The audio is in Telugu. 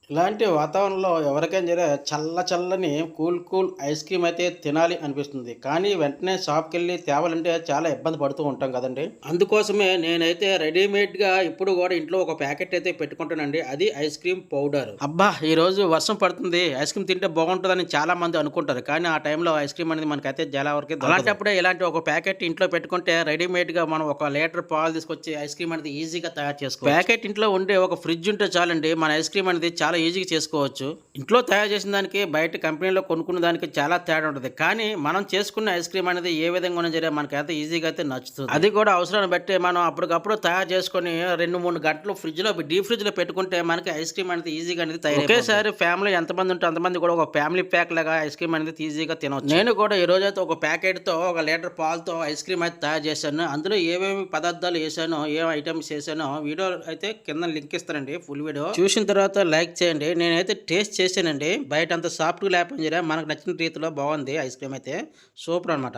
ఇలాంటి వాతావరణంలో ఎవరికైనా సరే చల్లని కూల్ ఐస్ క్రీమ్ అయితే తినాలి అనిపిస్తుంది. కానీ వెంటనే షాప్‌కెళ్ళి తేవాలంటే చాలా ఇబ్బంది పడుతూ ఉంటాం కదండీ! అందుకోసమే నేనైతే రెడీమేడ్‌గా ఇప్పుడు గూడా ఇంట్లో ఒక ప్యాకెట్ అయితే పెట్టుకుంటానండి. అది ఐస్ క్రీమ్ పౌడర్. అబ్బా! ఈరోజు వర్షం పడుతుంది. ఐస్ క్రీమ్ తింటే బాగుంటదని చాలామంది అనుకుంటారు. కానీ ఆ టైంలో ఐస్ క్రీమ్ అనేది మనకైతే చాలా వరకే దొరకదు. అలాంటప్పుడే ఇలాంటి ఒక ప్యాకెట్ ఇంట్లో పెట్టుకుంటే రెడీమేడ్‌గా మనం ఒక లీటర్ పాలు తీసుకొచ్చి ఐస్ క్రీమ్ అనేది ఈజీగా తయారు చేసుకోవచ్చు. ప్యాకెట్ ఇంట్లో ఉండే ఒక ఫ్రిడ్జ్ ఉంటే చాలండి మన ఐస్ క్రీమ్ అనేది చాలా ఈజీగా చేసుకోవచ్చు. ఇంట్లో తయారు చేసిన దానికి బయట కంపెనీలో కొనుక్కున్న దానికి చాలా తేడా ఉంటుంది. కానీ మనం చేసుకున్న ఐస్ క్రీమ్ అనేది ఏ విధంగా ఉన్నా సరే మనకైతే ఈజీగా అయితే నచ్చుతుంది. అది కూడా అవసరాన్ని బట్టి మనం అప్పటికప్పుడు తయారు చేసుకొని 2-3 గంటలు డీప్ ఫ్రిడ్జ్‌లో పెట్టుకుంటే మనకి ఐస్ క్రీమ్ అనేది ఈజీగా అనేది తయారైపోతుంది. ఒకేసారి ఫ్యామిలీ ఎంతమంది ఉంటే అంతమంది కూడా ఒక ఫ్యామిలీ ప్యాక్ లాగా ఐస్ క్రీమ్ అనేది ఈజీగా తినవచ్చు. నేను కూడా ఈ రోజైతే ఒక ప్యాకెట్‌తో ఒక లీటర్ పాలతో ఐస్ క్రీమ్ అయితే తయారు చేశాను. అందులో ఏమేమి పదార్థాలు వేసానో, ఏం ఐటమ్స్ వేసానో వీడియో అయితే కింద లింక్ ఇస్తానండి ఫుల్ వీడియో. చూసిన తర్వాత లైక్ చేయండి. నేనైతే టేస్ట్ చేశానండి. బయట అంత సాఫ్ట్‌గా లేకపోయినా మనకు నచ్చిన రీతిలో బాగుంది ఐస్ క్రీమ్ అయితే. సూపర్ అనమాట.